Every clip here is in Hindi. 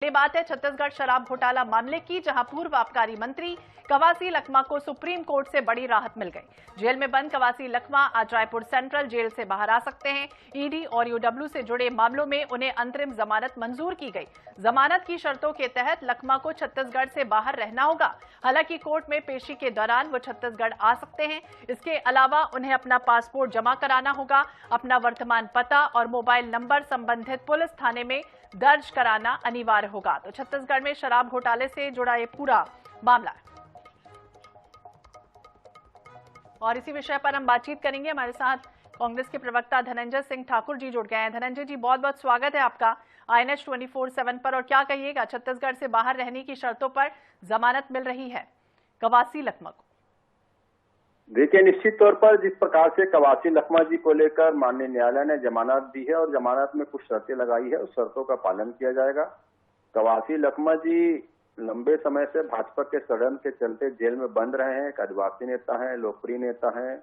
ये बात है छत्तीसगढ़ शराब घोटाला मामले की, जहां पूर्व आबकारी मंत्री कवासी लखमा को सुप्रीम कोर्ट से बड़ी राहत मिल गई। जेल में बंद कवासी लखमा आज रायपुर सेंट्रल जेल से बाहर आ सकते हैं। ईडी और यूडब्ल्यू से जुड़े मामलों में उन्हें अंतरिम जमानत मंजूर की गई। जमानत की शर्तों के तहत लखमा को छत्तीसगढ़ से बाहर रहना होगा। हालांकि कोर्ट में पेशी के दौरान वो छत्तीसगढ़ आ सकते हैं। इसके अलावा उन्हें अपना पासपोर्ट जमा कराना होगा। अपना वर्तमान पता और मोबाइल नंबर संबंधित पुलिस थाने में दर्ज कराना अनिवार्य होगा। तो छत्तीसगढ़ में शराब घोटाले से जुड़ा ये पूरा मामला है और इसी विषय पर हम बातचीत करेंगे। हमारे साथ कांग्रेस के प्रवक्ता धनंजय सिंह ठाकुर जी जुड़ गए हैं। धनंजय जी, बहुत बहुत स्वागत है आपका INS 24/7 पर। और क्या कहिएगा, छत्तीसगढ़ से बाहर रहने की शर्तों पर जमानत मिल रही है कवासी लखमा को? देखिए, निश्चित तौर पर जिस प्रकार से कवासी लखमा जी को लेकर माननीय न्यायालय ने जमानत दी है और जमानत में कुछ शर्तें लगाई है, उस शर्तों का पालन किया जाएगा। कवासी लखमा जी लंबे समय से भाजपा के षड्यंत्र के चलते जेल में बंद रहे हैं। एक आदिवासी नेता हैं, लोकप्रिय नेता हैं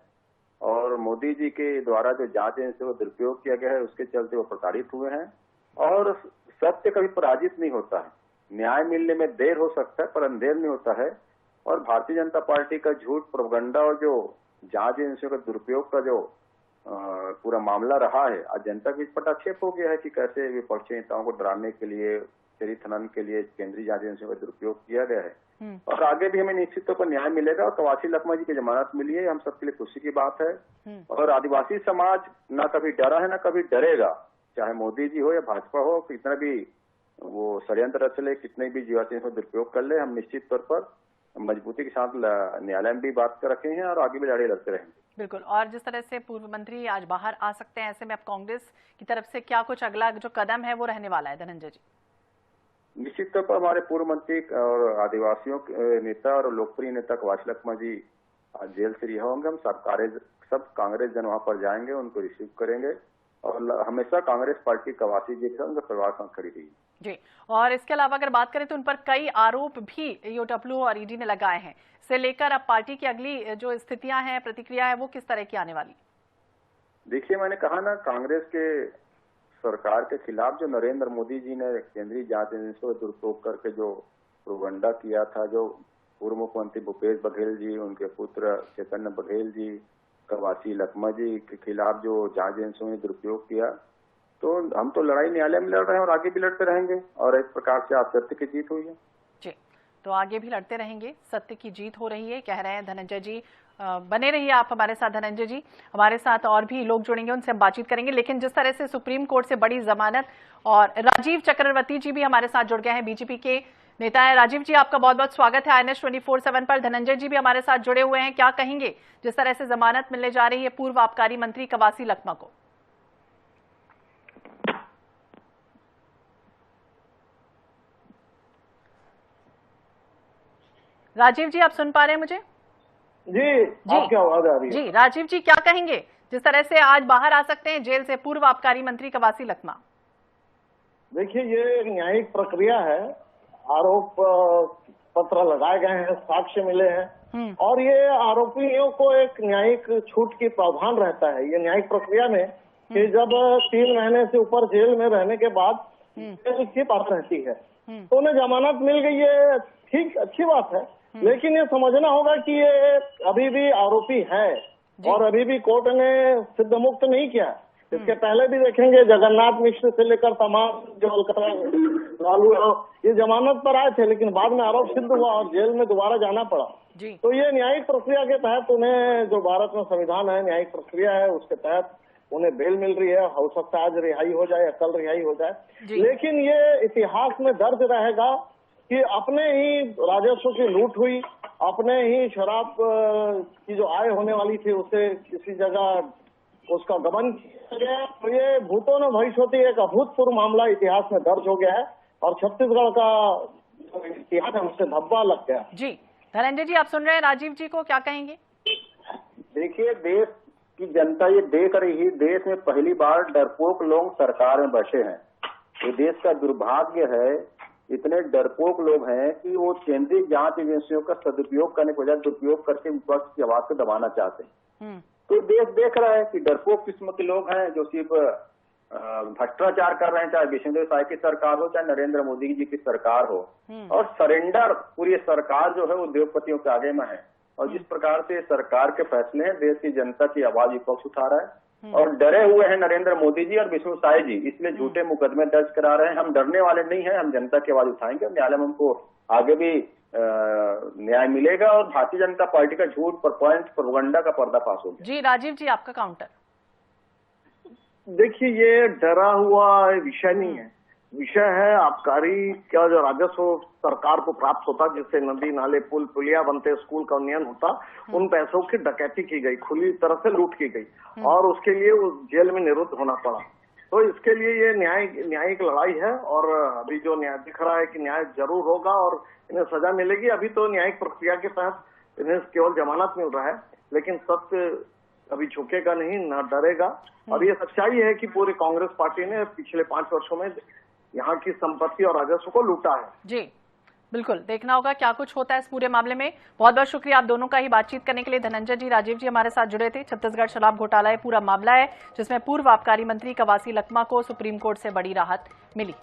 और मोदी जी के द्वारा जो जांच एजेंसी को दुरुपयोग किया गया है उसके चलते वो प्रताड़ित हुए हैं। और सत्य कभी पराजित नहीं होता है। न्याय मिलने में देर हो सकता है पर अंधेर नहीं होता है। और भारतीय जनता पार्टी का झूठ, प्रोपगंडा और जो जांच एजेंसियों का दुरुपयोग का जो पूरा मामला रहा है, आज जनता के बीच पटाक्षेप हो गया है कि कैसे विपक्षी नेताओं को डराने के लिए, चरित्र हनन के लिए केंद्रीय जांच एजेंसियों का दुरुपयोग किया गया है। और आगे भी हमें निश्चित तौर पर न्याय मिलेगा। और कवासी लखमा जी की जमानत मिली है, हम सबके लिए खुशी की बात है। और आदिवासी समाज न कभी डरा है, न कभी डरेगा। चाहे मोदी जी हो या भाजपा हो, कितना भी वो षड्यंत्र रच ले, कितने भी जांच एजेंसियों का दुरुपयोग कर ले, हम निश्चित तौर पर मजबूती के साथ न्यायालय में भी बात कर रखे हैं और आगे भी लड़ाई लड़ते रहेंगे। बिल्कुल। और जिस तरह से पूर्व मंत्री आज बाहर आ सकते हैं, ऐसे में अब कांग्रेस की तरफ से क्या कुछ अगला जो कदम है वो रहने वाला है धनंजय जी? निश्चित तौर पर हमारे पूर्व मंत्री और आदिवासियों के नेता और लोकप्रिय नेता कवासी लखमा जी आज जेल से रिहा होंगे। हम सब कांग्रेस जन वहां पर जाएंगे, उनको रिसीव करेंगे और हमेशा कांग्रेस पार्टी कवासी जी के साथ उनके परिवार के साथ खड़ी रही जी। और इसके अलावा अगर बात करें तो उन पर कई आरोप भी यूडब्ल्यू और ईडी ने लगाए हैं। इसे लेकर अब पार्टी की अगली जो स्थितियां हैं, प्रतिक्रिया है, वो किस तरह की आने वाली? देखिए, मैंने कहा ना, कांग्रेस के सरकार के खिलाफ जो नरेंद्र मोदी जी ने केंद्रीय जांच एजेंसी को दुरुपयोग करके जो प्रोपगंडा किया था, जो पूर्व मुख्यमंत्री भूपेश बघेल जी, उनके पुत्र चैतन्य बघेल जी, कवासी लखमा जी के खिलाफ जो जांच एजेंसियों ने दुरुपयोग किया, तो हम तो लड़ाई न्यायालय में लड़ रहे हैं और आगे भी लड़ते रहेंगे। और एक प्रकार से आज सत्य की जीत हुई है जी, तो आगे भी लड़ते रहेंगे, सत्य की जीत हो रही है, कह रहे हैं धनंजय जी। बने रहिए आप हमारे साथ धनंजय जी। हमारे साथ और भी लोग जुड़ेंगे, उनसे हम बातचीत करेंगे। लेकिन जिस तरह से सुप्रीम कोर्ट से बड़ी जमानत, और राजीव चक्रवर्ती जी भी हमारे साथ जुड़ गए हैं, बीजेपी के नेता है। राजीव जी, आपका बहुत बहुत स्वागत है INS 24/7 पर। धनंजय जी भी हमारे साथ जुड़े हुए हैं, क्या कहेंगे जिस तरह से जमानत मिलने जा रही है पूर्व आबकारी मंत्री कवासी लखमा को? राजीव जी, आप सुन पा रहे हैं मुझे? जी, आपकी आवाज आ रही है। जी, राजीव जी क्या कहेंगे जिस तरह से आज बाहर आ सकते हैं जेल से पूर्व आबकारी मंत्री कवासी लखमा? देखिए, ये एक न्यायिक प्रक्रिया है। आरोप पत्र लगाए गए हैं, साक्ष्य मिले हैं और ये आरोपियों को एक न्यायिक छूट की प्रावधान रहता है ये न्यायिक प्रक्रिया में कि जब 3 महीने से ऊपर जेल में रहने के बाद की बात रहती है तो उन्हें जमानत मिल गई है। ठीक, अच्छी बात है, लेकिन ये समझना होगा कि ये अभी भी आरोपी है और अभी भी कोर्ट ने सिद्ध मुक्त नहीं किया। इसके पहले भी देखेंगे, जगन्नाथ मिश्र से लेकर तमाम जो लालू ये जमानत पर आए थे, लेकिन बाद में आरोप सिद्ध हुआ और जेल में दोबारा जाना पड़ा। तो ये न्यायिक प्रक्रिया के तहत उन्हें, जो भारत में संविधान है, न्यायिक प्रक्रिया है, उसके तहत उन्हें बेल मिल रही है। हो सकता है आज रिहाई हो जाए या कल रिहाई हो जाए, लेकिन ये इतिहास में दर्ज रहेगा कि अपने ही राजस्व की लूट हुई, अपने ही शराब की जो आय होने वाली थी उसे किसी जगह उसका गबन किया गया। तो ये भूतों ने भविष्योति एक अभूतपूर्व मामला इतिहास में दर्ज हो गया है और छत्तीसगढ़ का इतिहास है उससे धब्बा लग गया। जी, धनंजय जी आप सुन रहे हैं राजीव जी को, क्या कहेंगे? देखिए, देश की जनता ये देख रही है, देश में पहली बार डरपोक लोग सरकार में बैठे हैं। ये देश का दुर्भाग्य है, इतने डरपोक लोग हैं कि वो केंद्रीय जांच एजेंसियों का सदुपयोग करने के बजाय दुरुपयोग करके विपक्ष की आवाज को दबाना चाहते हैं। तो देश देख रहा है कि डरपोक किस्म के लोग हैं जो सिर्फ भ्रष्टाचार कर रहे हैं, चाहे विष्णुदेव साय की सरकार हो, चाहे नरेंद्र मोदी जी की सरकार हो, और सरेंडर पूरी सरकार जो है वो उद्योगपतियों के आगे में है। और जिस प्रकार से सरकार के फैसले हैं, देश की जनता की आवाज विपक्ष उठा रहा है और डरे हुए हैं नरेंद्र मोदी जी और विष्णु साय जी, इसलिए झूठे मुकदमे दर्ज करा रहे हैं। हम डरने वाले नहीं हैं, हम जनता की आवाज उठाएंगे, न्यायालय में हमको आगे भी न्याय मिलेगा और भारतीय जनता पार्टी का झूठ प्रोपेगेंडा का पर्दाफाश हो गया। जी राजीव जी, आपका काउंटर। देखिए, ये डरा हुआ विषय नहीं है, विषय है आबकारी का जो राजस्व सरकार को प्राप्त होता, जिससे नदी नाले पुल पुलिया बनते, स्कूल का उन्नयन होता, उन पैसों की डकैती की गई, खुली तरह से लूट की गई और उसके लिए वो जेल में निरुद्ध होना पड़ा। तो इसके लिए ये न्यायिक लड़ाई है और अभी जो न्याय दिख रहा है कि न्याय जरूर होगा और इन्हें सजा मिलेगी। अभी तो न्यायिक प्रक्रिया के तहत इन्हें केवल जमानत मिल रहा है, लेकिन सत्य अभी झुकेगा नहीं, ना डरेगा। और ये सच्चाई है कि पूरी कांग्रेस पार्टी ने पिछले 5 वर्षों में यहाँ की संपत्ति और राजस्व को लूटा है। जी बिल्कुल, देखना होगा क्या कुछ होता है इस पूरे मामले में। बहुत बहुत शुक्रिया आप दोनों का ही बातचीत करने के लिए। धनंजय जी, राजीव जी हमारे साथ जुड़े थे। छत्तीसगढ़ शराब घोटाला पूरा मामला है जिसमें पूर्व आबकारी मंत्री कवासी लखमा को सुप्रीम कोर्ट से बड़ी राहत मिली।